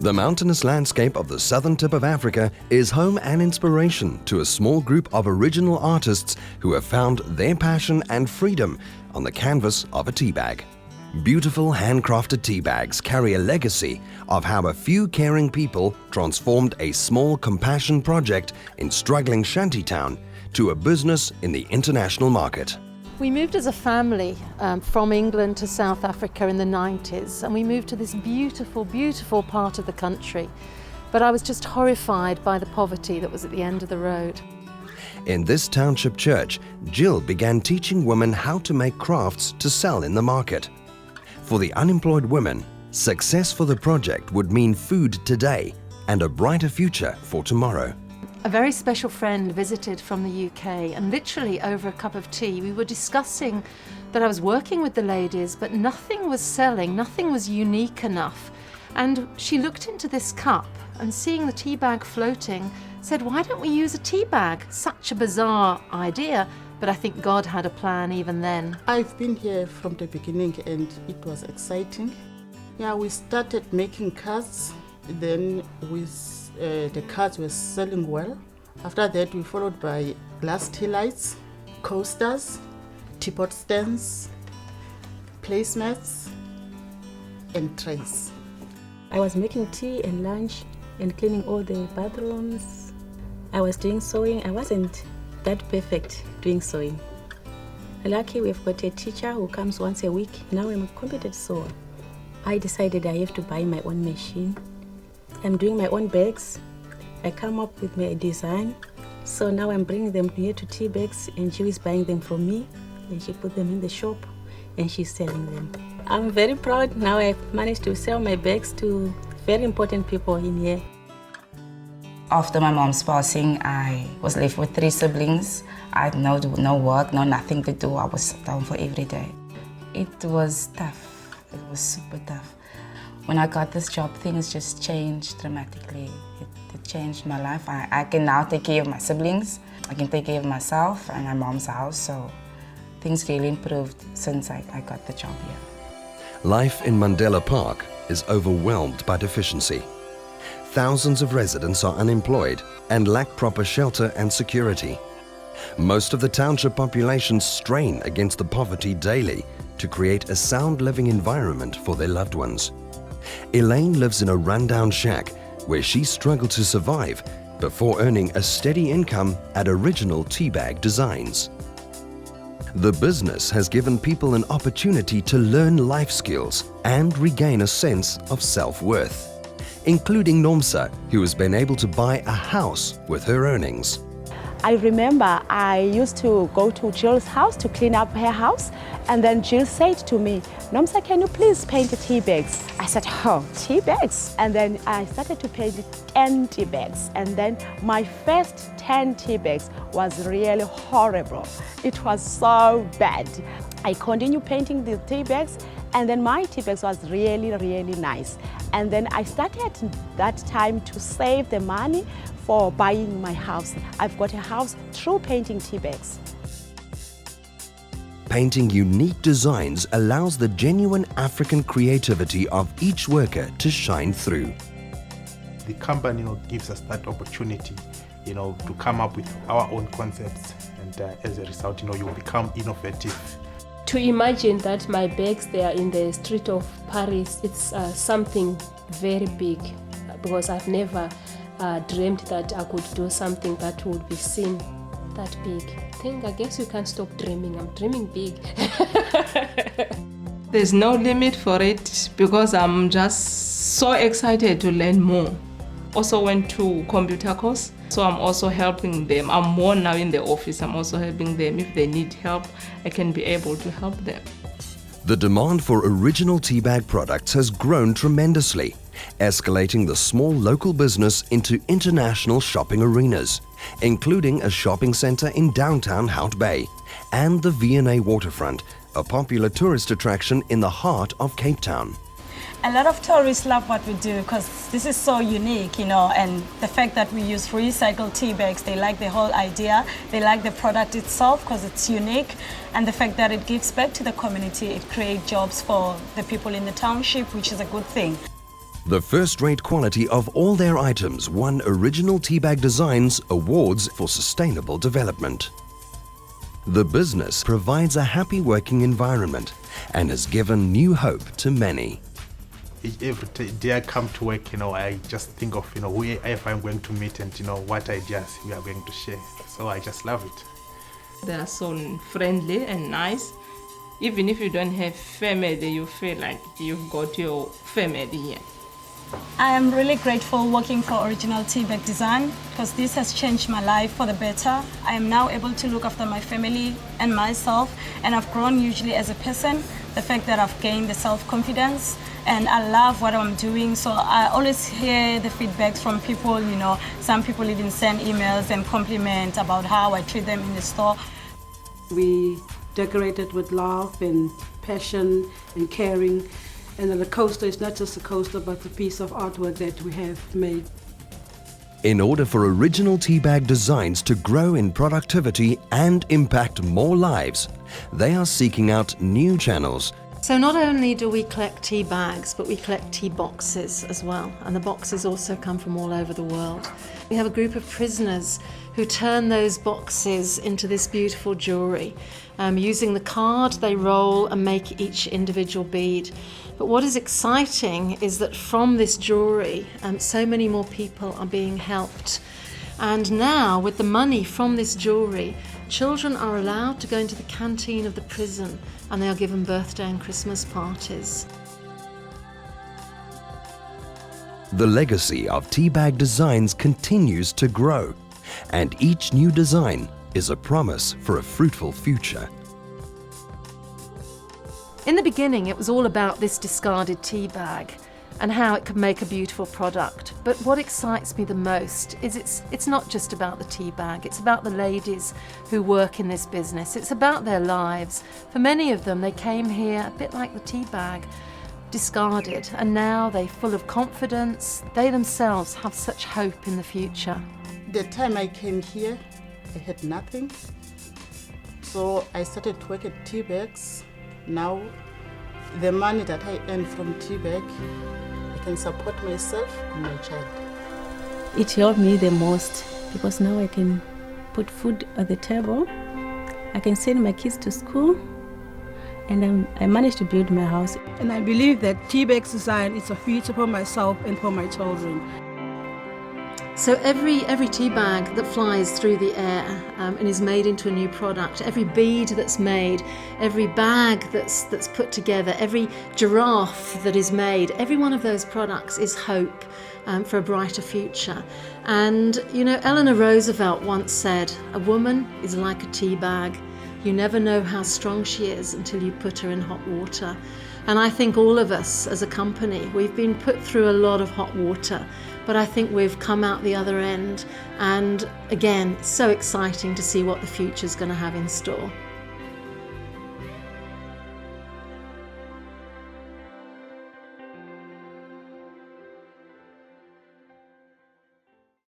The mountainous landscape of the southern tip of Africa is home and inspiration to a small group of original artists who have found their passion and freedom on the canvas of a tea bag. Beautiful handcrafted tea bags carry a legacy of how a few caring people transformed a small compassion project in struggling shantytown to a business in the international market. We moved as a family from England to South Africa in the 90s, and we moved to this beautiful, beautiful part of the country. But I was just horrified by the poverty that was at the end of the road. In this township church, Jill began teaching women how to make crafts to sell in the market. For the unemployed women, success for the project would mean food today and a brighter future for tomorrow. A very special friend visited from the UK, and literally over a cup of tea we were discussing that I was working with the ladies, but nothing was selling, nothing was unique enough. And she looked into this cup and, seeing the tea bag floating, said, "Why don't we use a tea bag?" Such a bizarre idea, but I think God had a plan even then. I've been here from the beginning and it was exciting. Yeah, we started making cards, then the cards were selling well. After that, we followed by glass tea lights, coasters, teapot stands, placemats, and trays. I was making tea and lunch and cleaning all the bathrooms. I was doing sewing. I wasn't that perfect doing sewing. Lucky we've got a teacher who comes once a week. Now I'm a competent sewer. I decided I have to buy my own machine. I'm doing my own bags. I come up with my design. So now I'm bringing them here to tea bags, and she is buying them from me. And she put them in the shop and she's selling them. I'm very proud. Now I've managed to sell my bags to very important people in here. After my mom's passing, I was left with 3 siblings. I had no work, nothing to do. I was down for every day. It was tough. It was super tough. When I got this job, things just changed dramatically. It changed my life. I can now take care of my siblings. I can take care of myself and my mom's house. So things really improved since I got the job here. Life in Mandela Park is overwhelmed by deficiency. Thousands of residents are unemployed and lack proper shelter and security. Most of the township population strain against the poverty daily to create a sound living environment for their loved ones. Elaine lives in a rundown shack where she struggled to survive before earning a steady income at Original Teabag Designs. The business has given people an opportunity to learn life skills and regain a sense of self-worth, including Nomsa, who has been able to buy a house with her earnings. I remember I used to go to Jill's house to clean up her house, and then Jill said to me, "Nomsa, can you please paint the tea bags?" I said, "Oh, tea bags?" And then I started to paint 10 tea bags, and then my first 10 tea bags was really horrible. It was so bad. I continued painting the tea bags, and then my tea bags was really, really nice. And then I started that time to save the money for buying my house. I've got a house through painting tea bags. Painting unique designs allows the genuine African creativity of each worker to shine through. The company gives us that opportunity, to come up with our own concepts, and as a result, you become innovative. To imagine that my bags, they are in the street of Paris, it's something very big, because I've never dreamed that I could do something that would be seen that big. I guess you can't stop dreaming. I'm dreaming big. There's no limit for it because I'm just so excited to learn more. Also went to computer course, so I'm also helping them. I'm more now in the office. I'm also helping them. If they need help, I can be able to help them. The demand for original teabag products has grown tremendously, escalating the small local business into international shopping arenas, including a shopping centre in downtown Hout Bay and the V&A Waterfront, a popular tourist attraction in the heart of Cape Town. A lot of tourists love what we do because this is so unique, and the fact that we use recycled tea bags, they like the whole idea, they like the product itself because it's unique, and the fact that it gives back to the community, it creates jobs for the people in the township, which is a good thing. The first-rate quality of all their items won Original Teabag Designs awards for sustainable development. The business provides a happy working environment and has given new hope to many. Every day I come to work, I just think of, whoever I'm going to meet and, what ideas we are going to share. So I just love it. They are so friendly and nice. Even if you don't have family, you feel like you've got your family here. I am really grateful working for Original Teabag Design because this has changed my life for the better. I am now able to look after my family and myself, and I've grown hugely as a person. The fact that I've gained the self-confidence, and I love what I'm doing. So I always hear the feedbacks from people, some people even send emails and compliment about how I treat them in the store. We decorated with love and passion and caring. And then the coaster is not just a coaster, but a piece of artwork that we have made. In order for Original Teabag Designs to grow in productivity and impact more lives, they are seeking out new channels. So not only do we collect tea bags, but we collect tea boxes as well. And the boxes also come from all over the world. We have a group of prisoners who turn those boxes into this beautiful jewellery. Using the card, they roll and make each individual bead. But what is exciting is that from this jewellery, so many more people are being helped. And now, with the money from this jewellery, children are allowed to go into the canteen of the prison and they are given birthday and Christmas parties. The legacy of Teabag Designs continues to grow, and each new design is a promise for a fruitful future. In the beginning, it was all about this discarded tea bag and how it could make a beautiful product. But what excites me the most is it's not just about the tea bag, it's about the ladies who work in this business. It's about their lives. For many of them, they came here a bit like the tea bag, discarded, and now they're full of confidence. They themselves have such hope in the future. The time I came here, I had nothing. So I started to work at tea bags. Now, the money that I earn from tea bag, I can support myself and my child. It helped me the most because now I can put food at the table, I can send my kids to school, and I managed to build my house. And I believe that Teabag Design is a future for myself and for my children. So every tea bag that flies through the air and is made into a new product, every bead that's made, every bag that's put together, every giraffe that is made, every one of those products is hope for a brighter future. And Eleanor Roosevelt once said, "A woman is like a tea bag. You never know how strong she is until you put her in hot water." And I think all of us as a company, we've been put through a lot of hot water, but I think we've come out the other end. And again, it's so exciting to see what the future's going to have in store.